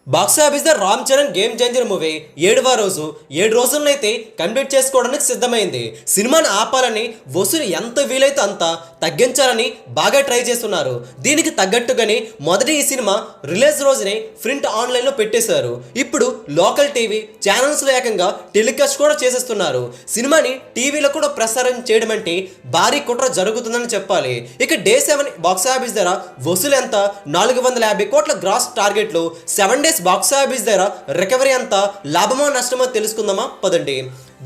Box office the Ram Charan game changer movie 7వ రోజు 7 రోజులనైతే complete చేసుకోవడానికి సిద్ధమైంది. సినిమాని ఆపాలని వసూలు ఎంత వీలైతే అంత తగ్గించాలని బాగా ట్రై చేస్తున్నారు. దీనికి తగ్గట్టుగానే మొదటి ఈ సినిమా రిలీజ్ రోజునే ప్రింట్ ఆన్లైన్లో పెట్టేశారు. ఇప్పుడు లోకల్ టీవీ ఛానల్స్లో ఏకంగా టెలికాస్ట్ కూడా చేసేస్తున్నారు. సినిమాని టీవీలో కూడా ప్రసారం చేయడం అంటే భారీ కుట్ర జరుగుతుందని చెప్పాలి. ఇక డే 7 బాక్స్ ఆఫీస్ ధర వసూలు ఎంత 450 కోట్ల గ్రాస్ టార్గెట్లు 7 డేస్ బాక్స్ ఆఫీస్ దగ్గర రికవరీ అంతా లాభమో నష్టమో తెలుసుకుందామా పదండి.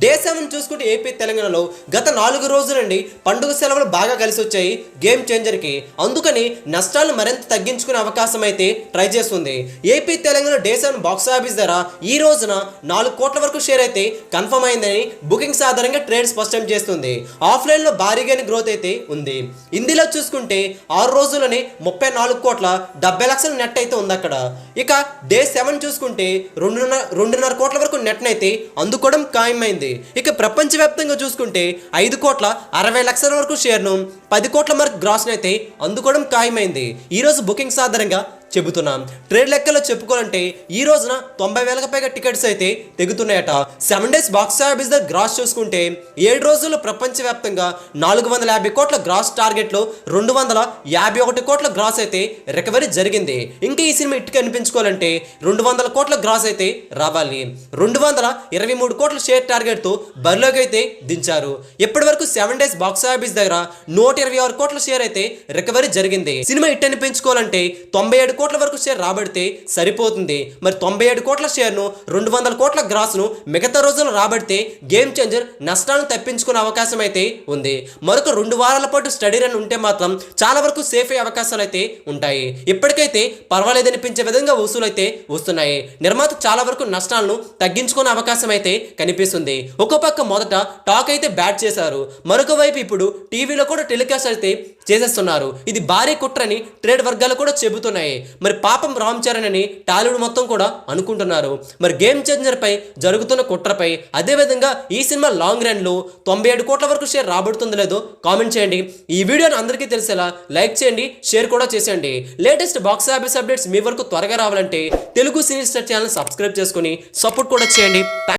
డే 7 చూసుకుంటే ఏపీ తెలంగాణలో గత 4 రోజుల నుండి పండుగ సెలవులు బాగా కలిసి వచ్చాయి గేమ్ చేంజర్కి. అందుకని నష్టాలను మరింత తగ్గించుకునే అవకాశం అయితే ట్రై చేస్తుంది. AP Telangana day 7 box office ధర ఈ రోజున 4 కోట్ల వరకు షేర్ అయితే కన్ఫర్మ్ అయిందని బుకింగ్స్ ఆధారంగా ట్రేడ్ స్పష్టం చేస్తుంది. ఆఫ్లైన్లో భారీగానే గ్రోత్ అయితే ఉంది. హిందీలో చూసుకుంటే 6 రోజుల్లోనే 34 కోట్ల 70 లక్షల నెట్ అయితే ఉంది అక్కడ. ఇక డే 7 చూసుకుంటే 2.5 కోట్ల వరకు నెట్ అయితే అందుకోవడం ఖాయమైంది. ఇక ప్రపంచవ్యాప్తంగా చూసుకుంటే 5 కోట్ల 60 లక్షల వరకు షేర్ను 10 కోట్ల వరకు గ్రాస్ అయితే అందుకోవడం ఖాయమైంది. ఈరోజు బుకింగ్స్ ఆధారంగా చెబుతున్నాం. ట్రేడ్ లెక్కలో చెప్పుకోవాలంటే ఈ రోజున 90,000కు పైగా టికెట్స్ అయితే తెగుతున్నాయట. 7 days box office the gross చూసుకుంటే 7 రోజుల్లో ప్రపంచవ్యాప్తంగా 450 కోట్ల గ్రాస్ టార్గెట్లో 251 కోట్ల గ్రాస్ అయితే రికవరీ జరిగింది. ఇంకా ఈ సినిమా ఇట్టుకు అనిపించుకోవాలంటే 200 కోట్ల గ్రాస్ అయితే రావాలి. 223 కోట్ల షేర్ టార్గెట్తో బరిలోకి అయితే దించారు. ఇప్పటి వరకు 7 డేస్ బాక్స్ ఆఫీస్ దగ్గర 126 కోట్ల షేర్ అయితే రికవరీ జరిగింది. సినిమా ఇట్టు అనిపించుకోవాలంటే 97 కోట్ల వరకు షేర్ రాబడితే సరిపోతుంది. మరి 97 కోట్ల షేర్ను 200 కోట్ల గ్రాస్ను మిగతా రోజులు రాబడితే గేమ్ చేంజర్ నష్టాలను తప్పించుకునే అవకాశం అయితే ఉంది. మరొక 2 వారాల పాటు స్టడీ రన్ ఉంటే మాత్రం చాలా వరకు సేఫ్ అయ్యే అవకాశాలు అయితే ఉంటాయి. ఇప్పటికైతే పర్వాలేదనిపించే విధంగా వసూలు అయితే వస్తున్నాయి. నిర్మాత చాలా వరకు నష్టాలను తగ్గించుకునే అవకాశం అయితే కనిపిస్తుంది. ఒక పక్క మొదట టాక్ అయితే బ్యాట్ చేశారు. మరొక వైపు ఇప్పుడు టీవీలో కూడా టెలికాస్ట్ అయితే చేసేస్తున్నారు. ఇది భారీ కుట్రని ట్రేడ్ వర్గాలు కూడా చెబుతున్నాయి. మరి పాపం రామ్ చరణ్ అని టాలీవుడ్ మొత్తం కూడా అనుకుంటున్నారు. మరి గేమ్ చేంజర్ పై జరుగుతున్న కుట్రపై అదేవిధంగా ఈ సినిమా లాంగ్ రన్ లో 97 కోట్ల వరకు షేర్ రాబడుతుందో లేదో కామెంట్ చేయండి. ఈ వీడియోని అందరికీ తెలిసేలా లైక్ చేయండి, షేర్ కూడా చేసేయండి. లేటెస్ట్ బాక్స్ ఆఫీస్ అప్డేట్స్ మీ వరకు త్వరగా రావాలంటే Telugu cine star channel subscribe చేసుకుని సపోర్ట్ కూడా చేయండి.